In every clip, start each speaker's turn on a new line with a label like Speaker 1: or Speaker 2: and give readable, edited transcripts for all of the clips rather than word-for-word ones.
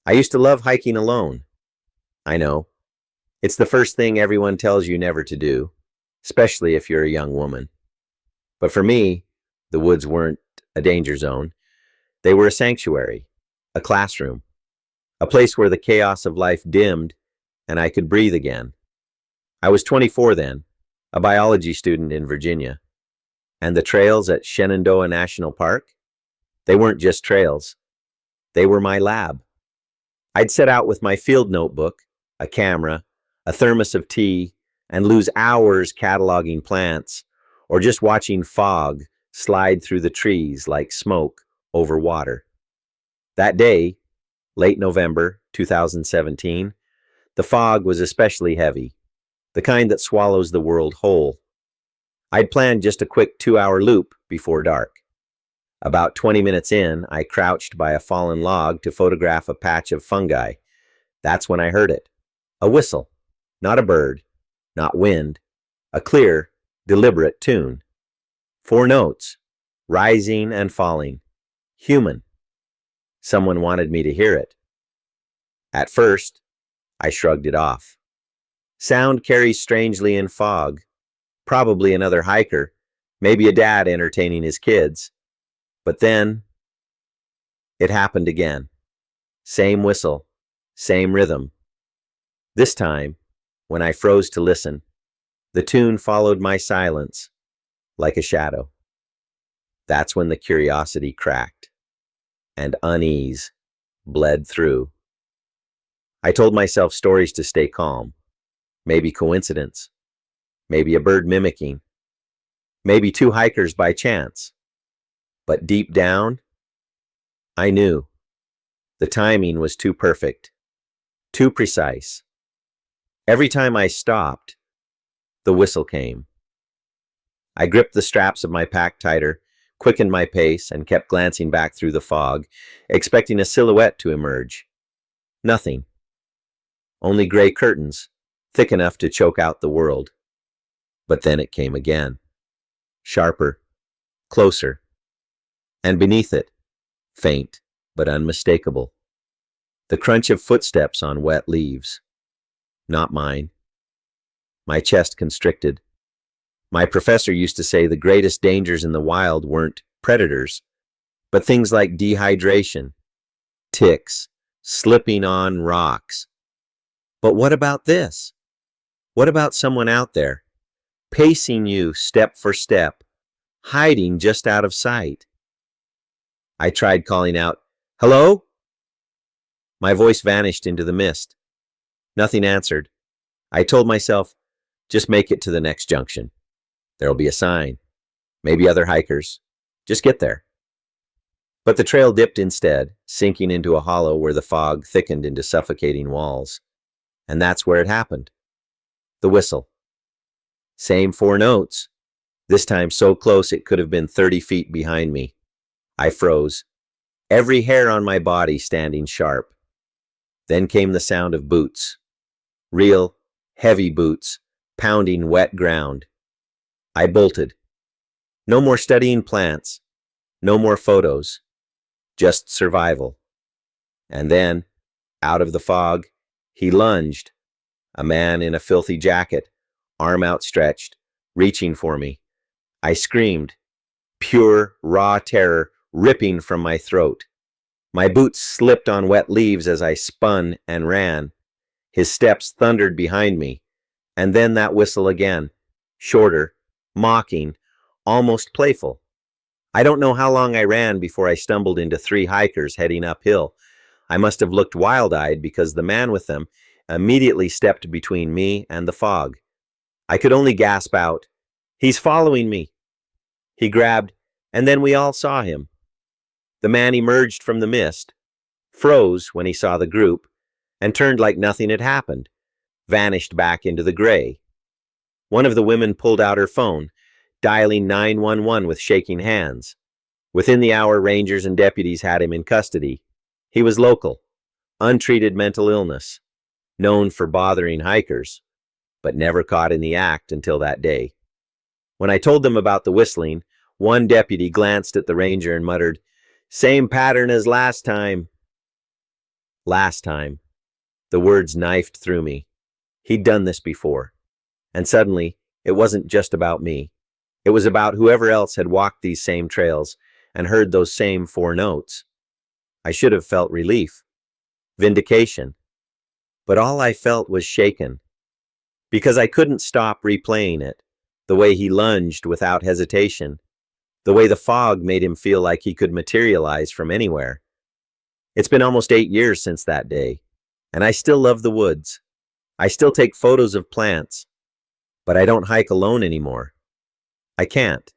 Speaker 1: I used to love hiking alone. I know. It's the first thing everyone tells you never to do, especially if you're a young woman. But for me, the woods weren't a danger zone. They were a sanctuary, a classroom, a place where the chaos of life dimmed and I could breathe again. I was 24 then, a biology student in Virginia. And the trails at Shenandoah National Park? They weren't just trails. They were my lab. I'd set out with my field notebook, a camera, a thermos of tea, and lose hours cataloging plants or just watching fog slide through the trees like smoke over water. That day, late November 2017, the fog was especially heavy, the kind that swallows the world whole. I'd planned just a quick 2-hour loop before dark. About 20 minutes in, I crouched by a fallen log to photograph a patch of fungi. That's when I heard it. A whistle. Not a bird. Not wind. A clear, deliberate tune. 4 notes. Rising and falling. Human. Someone wanted me to hear it. At first, I shrugged it off. Sound carries strangely in fog. Probably another hiker. Maybe a dad entertaining his kids. But then, it happened again. Same whistle, same rhythm. This time, when I froze to listen, the tune followed my silence, like a shadow. That's when the curiosity cracked, and unease bled through. I told myself stories to stay calm. Maybe coincidence. Maybe a bird mimicking. Maybe 2 hikers by chance. But deep down, I knew. The timing was too perfect, too precise. Every time I stopped, the whistle came. I gripped the straps of my pack tighter, quickened my pace, and kept glancing back through the fog, expecting a silhouette to emerge. Nothing. Only gray curtains, thick enough to choke out the world. But then it came again. Sharper, closer. And beneath it, faint but unmistakable, the crunch of footsteps on wet leaves. Not mine. My chest constricted. My professor used to say the greatest dangers in the wild weren't predators, but things like dehydration, ticks, slipping on rocks. But what about this? What about someone out there, pacing you step for step, hiding just out of sight? I tried calling out, "Hello?" My voice vanished into the mist. Nothing answered. I told myself, just make it to the next junction. There'll be a sign. Maybe other hikers. Just get there. But the trail dipped instead, sinking into a hollow where the fog thickened into suffocating walls. And that's where it happened. The whistle. Same 4 notes. This time so close it could have been 30 feet behind me. I froze, every hair on my body standing sharp. Then came the sound of boots. Real, heavy boots, pounding wet ground. I bolted. No more studying plants. No more photos. Just survival. And then, out of the fog, he lunged. A man in a filthy jacket, arm outstretched, reaching for me. I screamed. Pure, raw terror ripping from my throat. My boots slipped on wet leaves as I spun and ran. His steps thundered behind me. And then that whistle again. Shorter, mocking, almost playful. I don't know how long I ran before I stumbled into 3 hikers heading uphill. I must have looked wild-eyed because the man with them immediately stepped between me and the fog. I could only gasp out, "He's following me." He grabbed, and then we all saw him. The man emerged from the mist, froze when he saw the group, and turned like nothing had happened, vanished back into the gray. One of the women pulled out her phone, dialing 911 with shaking hands. Within the hour, rangers and deputies had him in custody. He was local, untreated mental illness, known for bothering hikers, but never caught in the act until that day. When I told them about the whistling, one deputy glanced at the ranger and muttered, "Same pattern as last time." Last time, the words knifed through me. He'd done this before. And suddenly, it wasn't just about me. It was about whoever else had walked these same trails and heard those same 4 notes. I should have felt relief, vindication. But all I felt was shaken, because I couldn't stop replaying it, the way he lunged without hesitation, the way the fog made him feel like he could materialize from anywhere. It's been almost 8 years since that day, and I still love the woods. I still take photos of plants, but I don't hike alone anymore. I can't.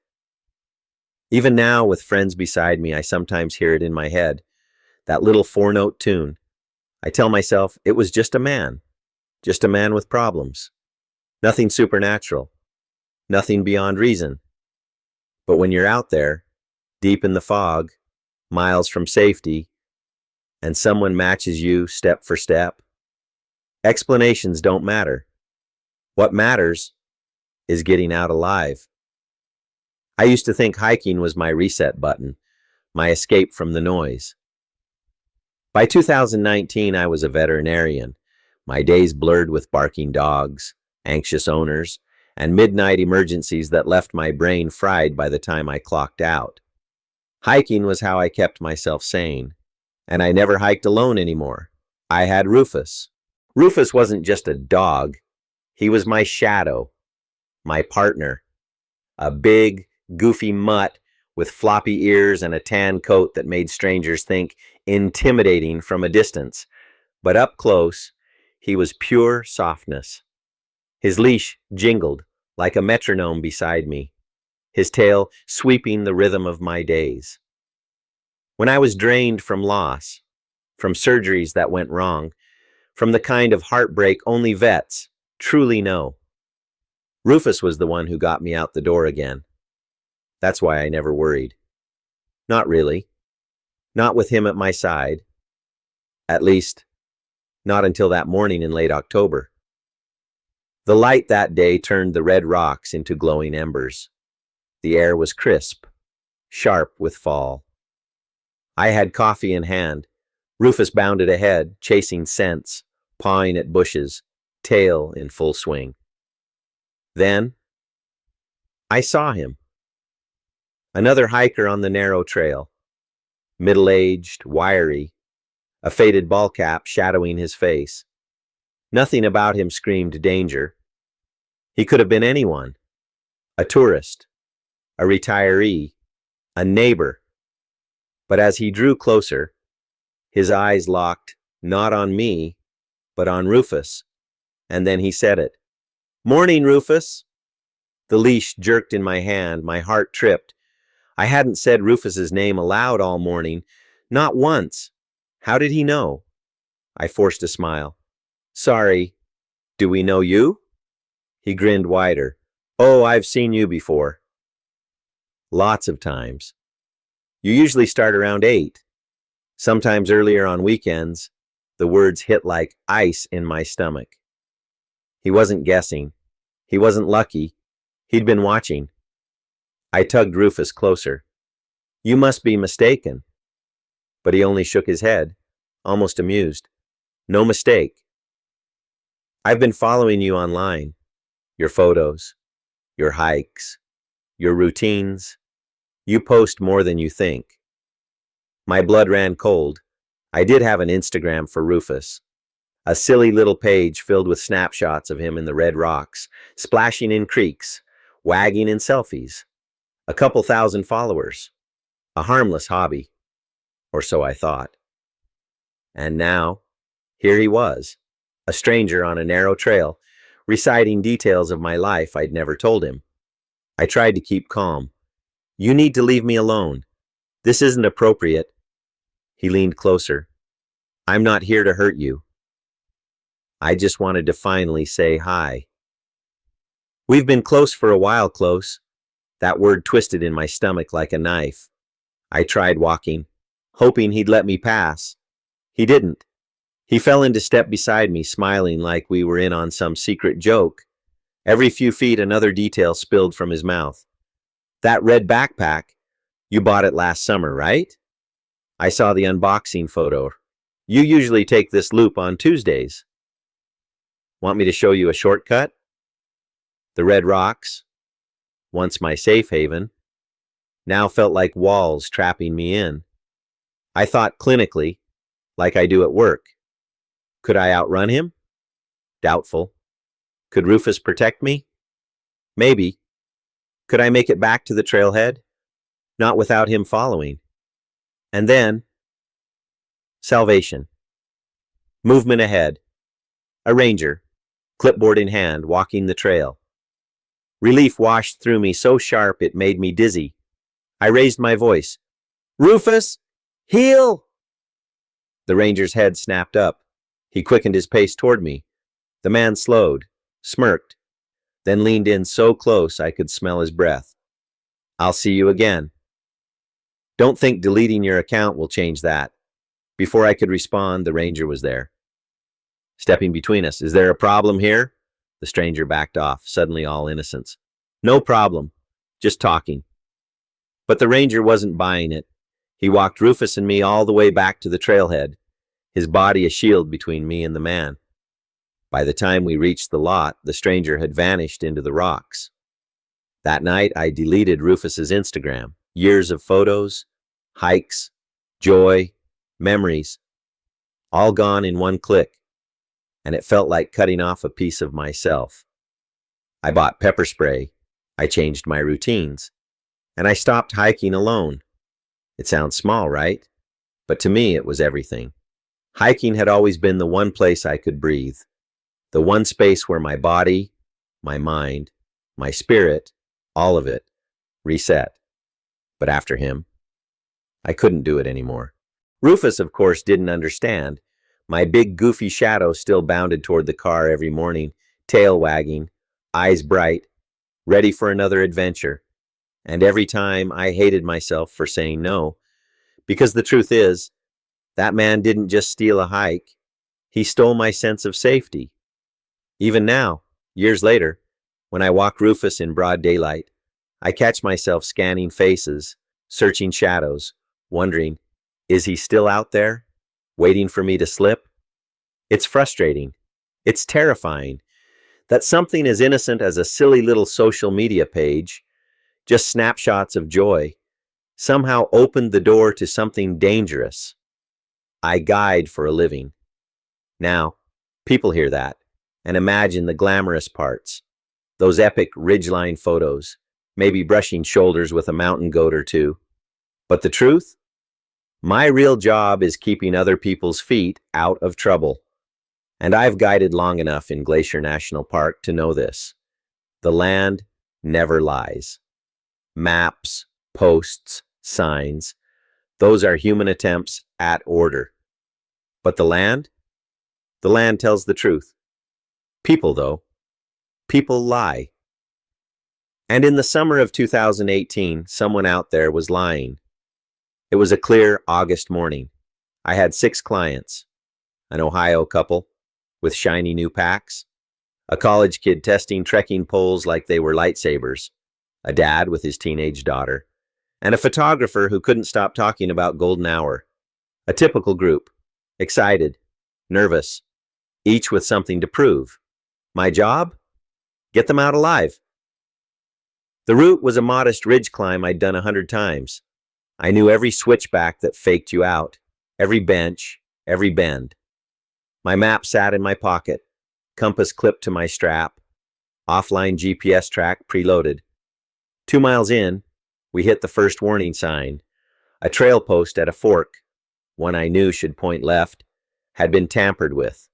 Speaker 1: Even now, with friends beside me, I sometimes hear it in my head, that little 4-note tune. I tell myself it was just a man with problems. Nothing supernatural, nothing beyond reason. But when you're out there, deep in the fog, miles from safety, and someone matches you step for step, explanations don't matter. What matters is getting out alive. I used to think hiking was my reset button, my escape from the noise. By 2019, I was a veterinarian, my days blurred with barking dogs, anxious owners, and midnight emergencies that left my brain fried by the time I clocked out. Hiking was how I kept myself sane, and I never hiked alone anymore. I had Rufus. Rufus wasn't just a dog. He was my shadow, my partner, a big, goofy mutt with floppy ears and a tan coat that made strangers think intimidating from a distance. But up close, he was pure softness. His leash jingled like a metronome beside me, his tail sweeping the rhythm of my days. When I was drained from loss, from surgeries that went wrong, from the kind of heartbreak only vets truly know, Rufus was the one who got me out the door again. That's why I never worried. Not really. Not with him at my side. At least, not until that morning in late October. The light that day turned the red rocks into glowing embers. The air was crisp, sharp with fall. I had coffee in hand. Rufus bounded ahead, chasing scents, pawing at bushes, tail in full swing. Then, I saw him. Another hiker on the narrow trail. Middle-aged, wiry, a faded ball cap shadowing his face. Nothing about him screamed danger. He could have been anyone. A tourist, a retiree, a neighbor. But as he drew closer, his eyes locked not on me, but on Rufus, and then he said it. "Morning, Rufus." The leash jerked in my hand, my heart tripped. I hadn't said Rufus's name aloud all morning, not once. How did he know? I forced a smile. "Sorry, do we know you?" He grinned wider. "Oh, I've seen you before." Lots of times. You usually start around 8. Sometimes earlier on weekends, the words hit like ice in my stomach. He wasn't guessing. He wasn't lucky. He'd been watching. I tugged Rufus closer. "You must be mistaken." But he only shook his head, almost amused. "No mistake. I've been following you online. Your photos, your hikes, your routines. You post more than you think." My blood ran cold. I did have an Instagram for Rufus. A silly little page filled with snapshots of him in the red rocks, splashing in creeks, wagging in selfies. A couple thousand followers. A harmless hobby. Or so I thought. And now, here he was, a stranger on a narrow trail, reciting details of my life I'd never told him. I tried to keep calm. "You need to leave me alone. This isn't appropriate." He leaned closer. "I'm not here to hurt you. I just wanted to finally say hi." "We've been close for a while, close." That word twisted in my stomach like a knife. I tried walking, hoping he'd let me pass. He didn't. He fell into step beside me, smiling like we were in on some secret joke. Every few feet, another detail spilled from his mouth. "That red backpack, you bought it last summer, right? I saw the unboxing photo. You usually take this loop on Tuesdays. Want me to show you a shortcut? The red rocks, once my safe haven, now felt like walls trapping me in. I thought clinically, like I do at work. Could I outrun him? Doubtful. Could Rufus protect me? Maybe. Could I make it back to the trailhead? Not without him following. And then, salvation. Movement ahead. A ranger, clipboard in hand, walking the trail. Relief washed through me so sharp it made me dizzy. I raised my voice. Rufus, heel! The ranger's head snapped up. He quickened his pace toward me. The man slowed, smirked, then leaned in so close I could smell his breath. I'll see you again. Don't think deleting your account will change that. Before I could respond, the ranger was there. Stepping between us. Is there a problem here? The stranger backed off, suddenly all innocence. No problem. Just talking. But the ranger wasn't buying it. He walked Rufus and me all the way back to the trailhead, his body a shield between me and the man. By the time we reached the lot, the stranger had vanished into the rocks. That night, I deleted Rufus's Instagram. Years of photos, hikes, joy, memories, all gone in one click, and it felt like cutting off a piece of myself. I bought pepper spray, I changed my routines, and I stopped hiking alone. It sounds small, right? But to me, it was everything. Hiking had always been the one place I could breathe, the one space where my body, my mind, my spirit, all of it, reset. But after him, I couldn't do it anymore. Rufus, of course, didn't understand. My big, goofy shadow still bounded toward the car every morning, tail wagging, eyes bright, ready for another adventure. And every time I hated myself for saying no, because the truth is, that man didn't just steal a hike, he stole my sense of safety. Even now, years later, when I walk Rufus in broad daylight, I catch myself scanning faces, searching shadows, wondering, is he still out there, waiting for me to slip? It's frustrating. It's terrifying that something as innocent as a silly little social media page, just snapshots of joy, somehow opened the door to something dangerous. I guide for a living. Now, people hear that and imagine the glamorous parts, those epic ridgeline photos, maybe brushing shoulders with a mountain goat or two. But the truth? My real job is keeping other people's feet out of trouble. And I've guided long enough in Glacier National Park to know this. The land never lies. Maps, posts, signs, those are human attempts at order. But the land? The land tells the truth. People, though, people lie. And in the summer of 2018, someone out there was lying. It was a clear August morning. I had 6 clients, an Ohio couple with shiny new packs, a college kid testing trekking poles like they were lightsabers, a dad with his teenage daughter, and a photographer who couldn't stop talking about golden hour. A typical group, excited, nervous, each with something to prove. My job? Get them out alive. The route was a modest ridge climb I'd done 100 times. I knew every switchback that faked you out, every bench, every bend. My map sat in my pocket, compass clipped to my strap, offline GPS track preloaded. 2 miles in, we hit the first warning sign. A trail post at a fork, one I knew should point left, had been tampered with.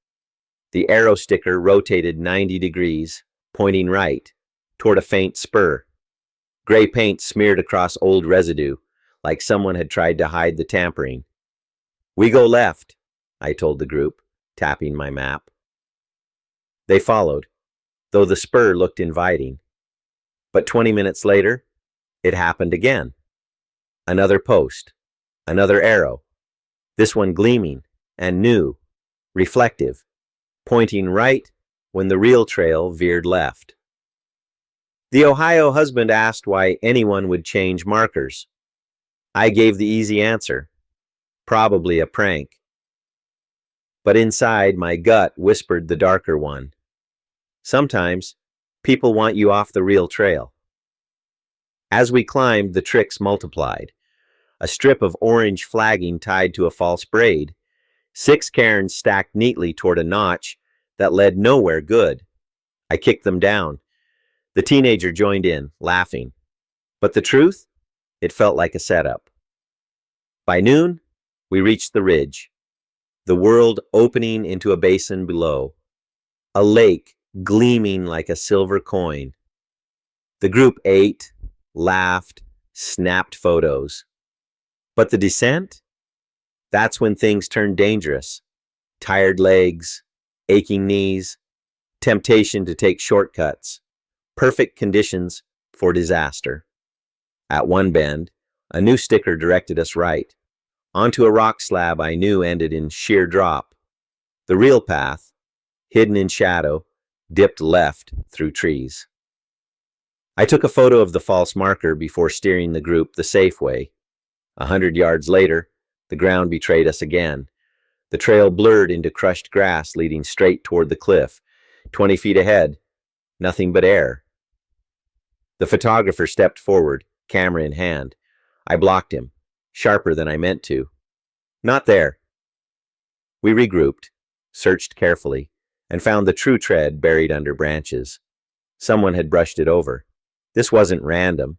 Speaker 1: The arrow sticker rotated 90 degrees, pointing right, toward a faint spur. Gray paint smeared across old residue, like someone had tried to hide the tampering. We go left, I told the group, tapping my map. They followed, though the spur looked inviting. But 20 minutes later, it happened again. Another post, another arrow, this one gleaming and new, reflective, pointing right when the real trail veered left. The Ohio husband asked why anyone would change markers. I gave the easy answer. Probably a prank. but inside my gut whispered the darker one. Sometimes, people want you off the real trail. As we climbed, the tricks multiplied. A strip of orange flagging tied to a false braid, 6 cairns stacked neatly toward a notch that led nowhere good. I kicked them down. The teenager joined in, laughing. But the truth? It felt like a setup. By noon, we reached the ridge, the world opening into a basin below, a lake gleaming like a silver coin. The group ate, laughed, snapped photos. But the descent? That's when things turned dangerous. Tired legs, aching knees, temptation to take shortcuts, perfect conditions for disaster. At one bend, a new sticker directed us right, onto a rock slab I knew ended in sheer drop. The real path, hidden in shadow, dipped left through trees. I took a photo of the false marker before steering the group the safe way. 100 yards later, the ground betrayed us again. The trail blurred into crushed grass leading straight toward the cliff. 20 feet ahead, nothing but air. The photographer stepped forward, camera in hand. I blocked him, sharper than I meant to. Not there. We regrouped, searched carefully, and found the true tread buried under branches. Someone had brushed it over. This wasn't random.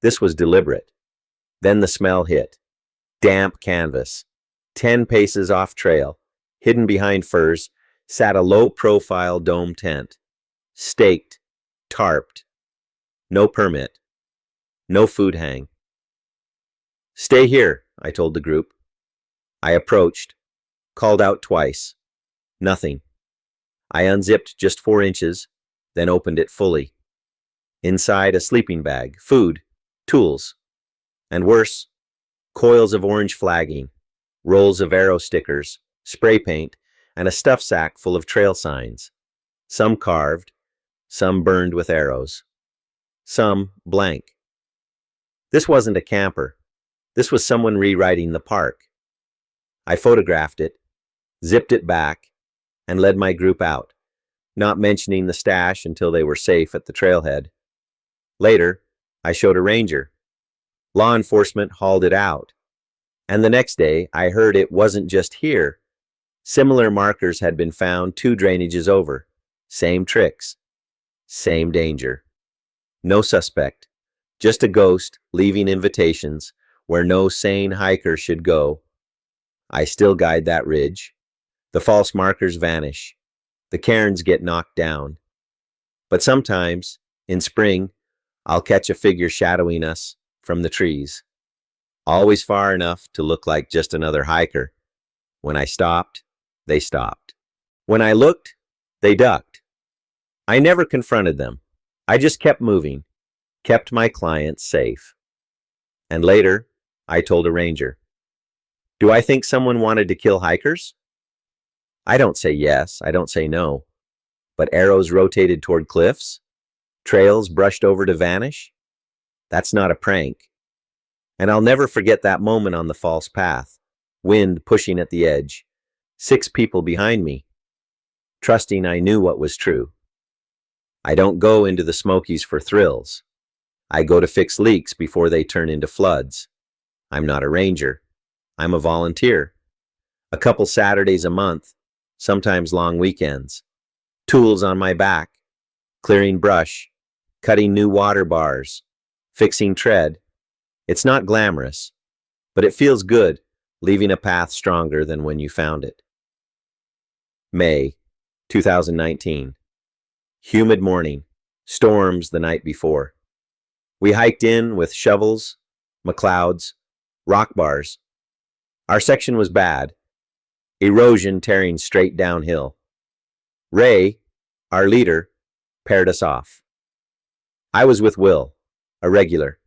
Speaker 1: This was deliberate. Then the smell hit. Damp canvas. 10 paces off trail, hidden behind firs, sat a low-profile dome tent. Staked, tarped. No permit. No food hang. Stay here, I told the group. I approached, called out twice. Nothing. I unzipped just 4 inches, then opened it fully. Inside, a sleeping bag, food, tools, and worse, coils of orange flagging, rolls of arrow stickers, spray paint, and a stuff sack full of trail signs. Some carved, some burned with arrows, some blank. This wasn't a camper. This was someone rewriting the park. I photographed it, zipped it back, and led my group out, not mentioning the stash until they were safe at the trailhead. Later, I showed a ranger. Law enforcement hauled it out. And the next day, I heard it wasn't just here. Similar markers had been found 2 drainages over. Same tricks. Same danger. No suspect. Just a ghost leaving invitations where no sane hiker should go. I still guide that ridge. The false markers vanish. The cairns get knocked down. But sometimes, in spring, I'll catch a figure shadowing us from the trees. Always far enough to look like just another hiker. When I stopped, they stopped. When I looked, they ducked. I never confronted them. I just kept moving, kept my clients safe. And later, I told a ranger, "Do I think someone wanted to kill hikers?" I don't say yes, I don't say no. But arrows rotated toward cliffs? Trails brushed over to vanish? That's not a prank. And I'll never forget that moment on the false path. Wind pushing at the edge. 6 people behind me. Trusting I knew what was true. I don't go into the Smokies for thrills. I go to fix leaks before they turn into floods. I'm not a ranger. I'm a volunteer. A couple Saturdays a month, sometimes long weekends. Tools on my back. Clearing brush. Cutting new water bars. Fixing tread. It's not glamorous, but it feels good, leaving a path stronger than when you found it. May 2019. Humid morning. Storms the night before. We hiked in with shovels, McLeods, rock bars. Our section was bad. Erosion tearing straight downhill. Ray, our leader, paired us off. I was with Will, a regular.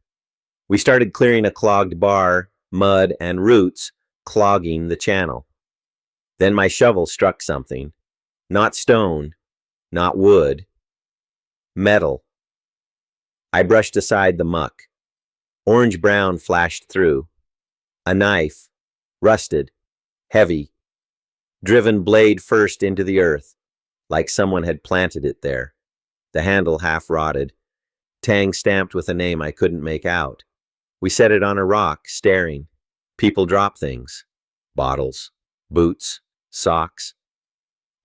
Speaker 1: We started clearing a clogged bar, mud, and roots clogging the channel. Then my shovel struck something. Not stone, not wood. Metal. I brushed aside the muck. Orange-brown flashed through. A knife. Rusted. Heavy. driven blade first into the earth, like someone had planted it there. The handle half rotted, tang stamped with a name I couldn't make out. We set it on a rock, staring. People drop things. Bottles, boots, socks.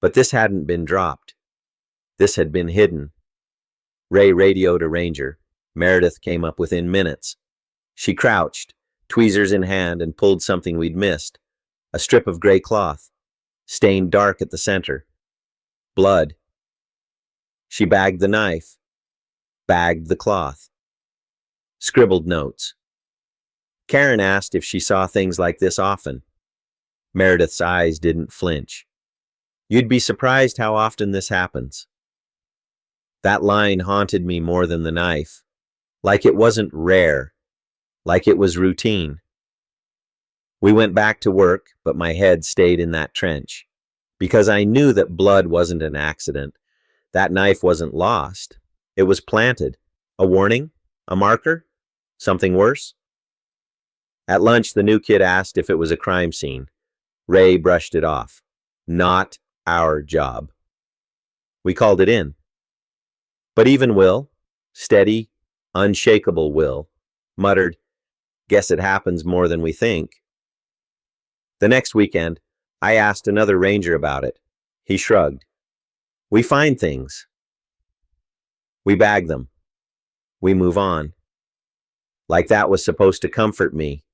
Speaker 1: But this hadn't been dropped. This had been hidden. Ray radioed a ranger. Meredith came up within minutes. She crouched, tweezers in hand, and pulled something we'd missed. A strip of gray cloth, stained dark at the center. Blood. She bagged the knife, bagged the cloth. Scribbled notes. Karen asked if she saw things like this often. Meredith's eyes didn't flinch. You'd be surprised how often this happens. That line haunted me more than the knife. Like it wasn't rare. Like it was routine. We went back to work, but my head stayed in that trench. Because I knew that blood wasn't an accident. That knife wasn't lost. It was planted. A warning? A marker? Something worse? At lunch, the new kid asked if it was a crime scene. Ray brushed it off. Not our job. We called it in. But even Will, steady, unshakable Will, muttered, "Guess it happens more than we think." The next weekend, I asked another ranger about it. He shrugged. We find things. We bag them. We move on. Like that was supposed to comfort me.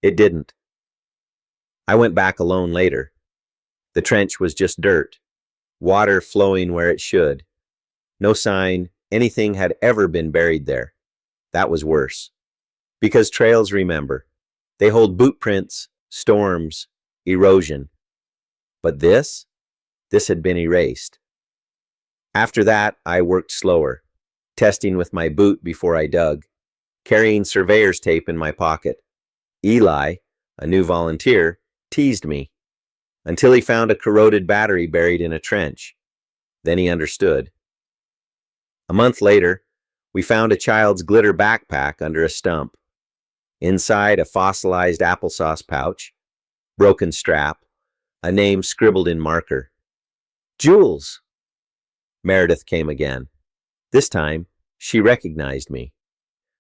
Speaker 1: It didn't. I went back alone later. The trench was just dirt, water flowing where it should. No sign anything had ever been buried there. That was worse. Because trails remember. They hold boot prints, storms, erosion. But this had been erased. After that, I worked slower, testing with my boot before I dug, carrying surveyor's tape in my pocket. Eli, a new volunteer, teased me until he found a corroded battery buried in a trench. Then he understood. A month later, we found a child's glitter backpack under a stump. Inside, a fossilized applesauce pouch, broken strap, a name scribbled in marker. Jules! Meredith came again. This time, she recognized me.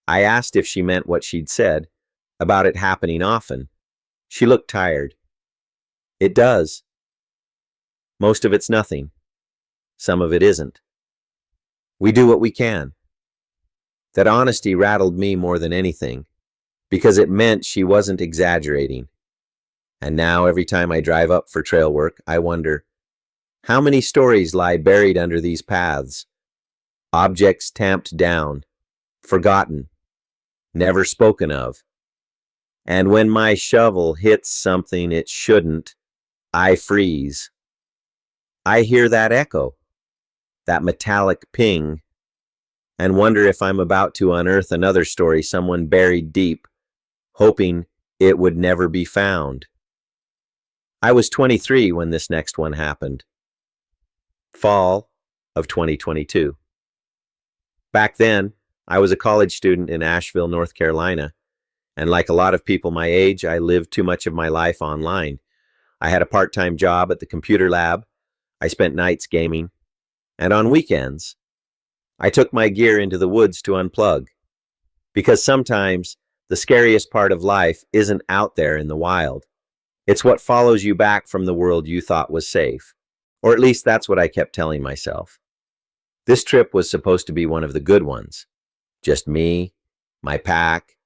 Speaker 1: I asked if she meant what she'd said, about it happening often. She looked tired. It does. Most of it's nothing. Some of it isn't. We do what we can. That honesty rattled me more than anything, because it meant she wasn't exaggerating. And now every time I drive up for trail work, I wonder, how many stories lie buried under these paths? Objects tamped down, forgotten, never spoken of. And when my shovel hits something it shouldn't, I freeze. I hear that echo, that metallic ping, and wonder if I'm about to unearth another story someone buried deep, hoping it would never be found. I was 23 when this next one happened. Fall of 2022. Back then, I was a college student in Asheville, North Carolina, and like a lot of people my age, I lived too much of my life online. I had a part-time job at the computer lab, I spent nights gaming, and on weekends, I took my gear into the woods to unplug. Because sometimes, the scariest part of life isn't out there in the wild. It's what follows you back from the world you thought was safe. Or at least that's what I kept telling myself. This trip was supposed to be one of the good ones. Just me, my pack,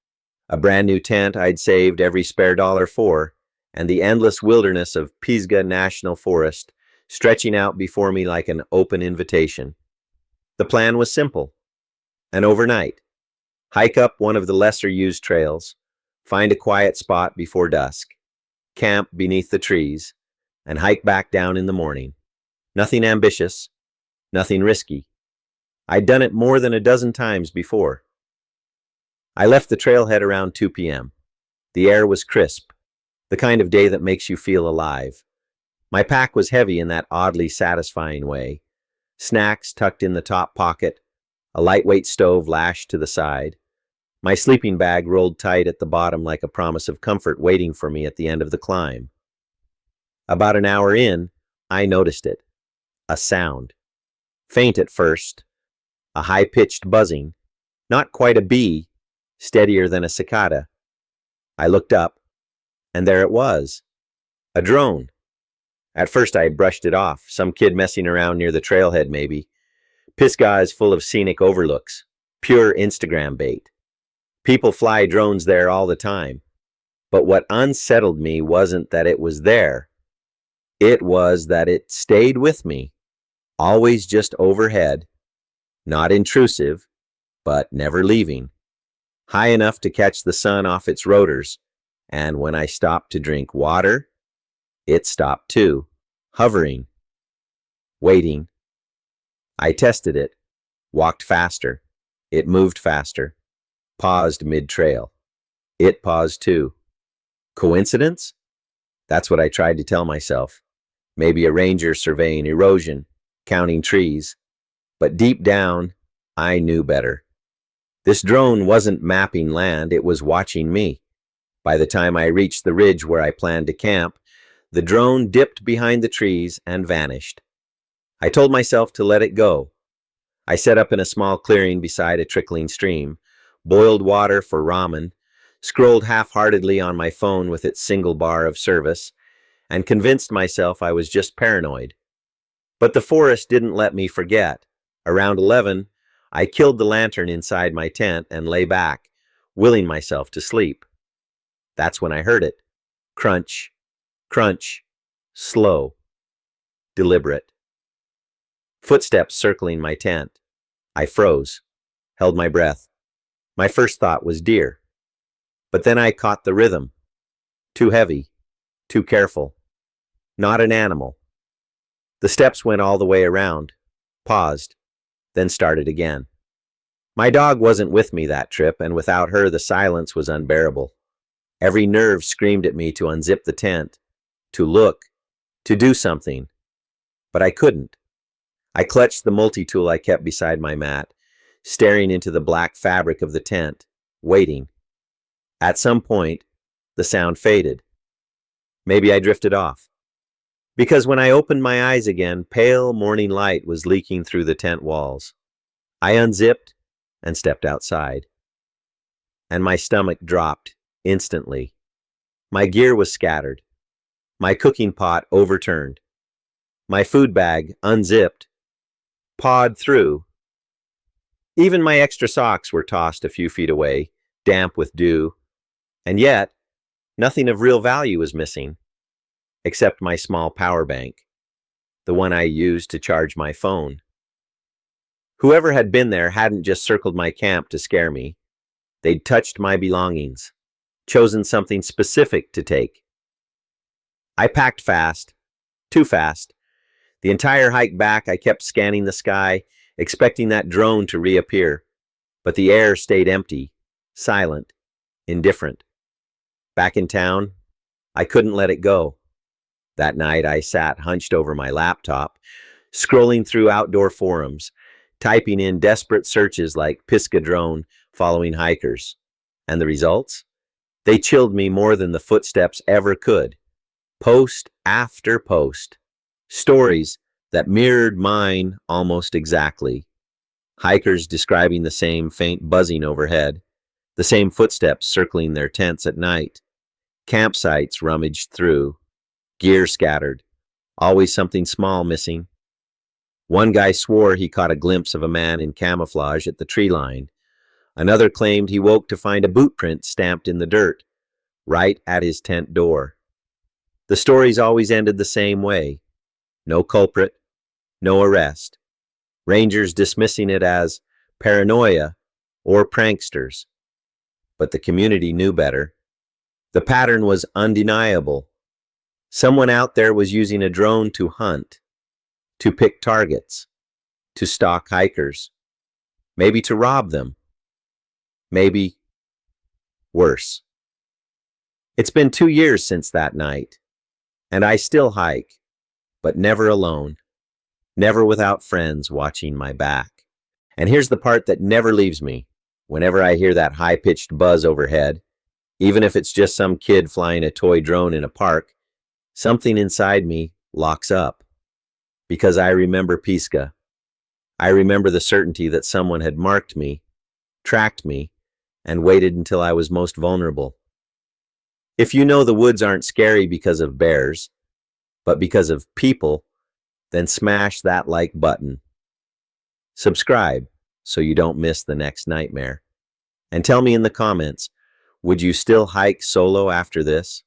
Speaker 1: a brand new tent I'd saved every spare dollar for, and the endless wilderness of Pisgah National Forest stretching out before me like an open invitation. The plan was simple. An overnight. Hike up one of the lesser-used trails, find a quiet spot before dusk, camp beneath the trees, and hike back down in the morning. Nothing ambitious, nothing risky. I'd done it more than a dozen times before. I left the trailhead around 2 p.m. The air was crisp, the kind of day that makes you feel alive. My pack was heavy in that oddly satisfying way. Snacks tucked in the top pocket, a lightweight stove lashed to the side. My sleeping bag rolled tight at the bottom like a promise of comfort waiting for me at the end of the climb. About an hour in, I noticed it. A sound. Faint at first. A high-pitched buzzing. Not quite a bee, steadier than a cicada. I looked up, and there it was. A drone. At first I brushed it off. Some kid messing around near the trailhead, maybe. Pisgah is full of scenic overlooks. Pure Instagram bait. People fly drones there all the time. But what unsettled me wasn't that it was there. It was that it stayed with me. Always just overhead. Not intrusive, but never leaving. High enough to catch the sun off its rotors. And when I stopped to drink water, it stopped too. Hovering. Waiting. I tested it. Walked faster. It moved faster. Paused mid-trail. It paused too. Coincidence? That's what I tried to tell myself. Maybe a ranger surveying erosion, counting trees. But deep down, I knew better. This drone wasn't mapping land, it was watching me. By the time I reached the ridge where I planned to camp, the drone dipped behind the trees and vanished. I told myself to let it go. I set up in a small clearing beside a trickling stream, boiled water for ramen, scrolled half-heartedly on my phone with its single bar of service, and convinced myself I was just paranoid. But the forest didn't let me forget. Around 11, I killed the lantern inside my tent and lay back, willing myself to sleep. That's when I heard it. Crunch, crunch, slow, deliberate. Footsteps circling my tent. I froze, held my breath. My first thought was deer. But then I caught the rhythm. Too heavy, too careful. Not an animal. The steps went all the way around, paused, then started again. My dog wasn't with me that trip, and without her the silence was unbearable. Every nerve screamed at me to unzip the tent, to look, to do something. But I couldn't. I clutched the multi-tool I kept beside my mat, staring into the black fabric of the tent, waiting. At some point, the sound faded. Maybe I drifted off. Because when I opened my eyes again, pale morning light was leaking through the tent walls. I unzipped and stepped outside. And my stomach dropped instantly. My gear was scattered. My cooking pot overturned. My food bag unzipped, pawed through. Even my extra socks were tossed a few feet away, damp with dew. And yet, nothing of real value was missing, except my small power bank, the one I used to charge my phone. Whoever had been there hadn't just circled my camp to scare me. They'd touched my belongings, chosen something specific to take. I packed fast, too fast. The entire hike back, I kept scanning the sky, expecting that drone to reappear. But the air stayed empty, silent, indifferent. Back in town, I couldn't let it go. That night, I sat hunched over my laptop, scrolling through outdoor forums, typing in desperate searches like Pisgah drone following hikers. And the results? They chilled me more than the footsteps ever could. Post after post. Stories that mirrored mine almost exactly. Hikers describing the same faint buzzing overhead, the same footsteps circling their tents at night. Campsites rummaged through, gear scattered, always something small missing. One guy swore he caught a glimpse of a man in camouflage at the tree line. Another claimed he woke to find a boot print stamped in the dirt, right at his tent door. The stories always ended the same way. No culprit, no arrest. Rangers dismissing it as paranoia or pranksters. But the community knew better. The pattern was undeniable. Someone out there was using a drone to hunt, to pick targets, to stalk hikers, maybe to rob them, maybe worse. It's been 2 years since that night, and I still hike, but never alone, never without friends watching my back. And here's the part that never leaves me. Whenever I hear that high-pitched buzz overhead, even if it's just some kid flying a toy drone in a park, Something inside me locks up because I remember Pisca. I remember the certainty that someone had marked me, tracked me, and waited until I was most vulnerable. If you know the woods aren't scary because of bears, but because of people, then smash that like button. Subscribe so you don't miss the next nightmare. And tell me in the comments, would you still hike solo after this?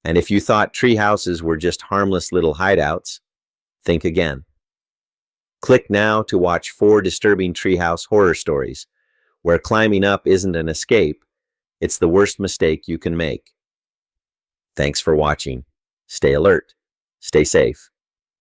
Speaker 1: And if you thought tree houses were just harmless little hideouts, think again. Click now to watch 4 disturbing treehouse horror stories, where climbing up isn't an escape, it's the worst mistake you can make. Thanks for watching. Stay alert. Stay safe.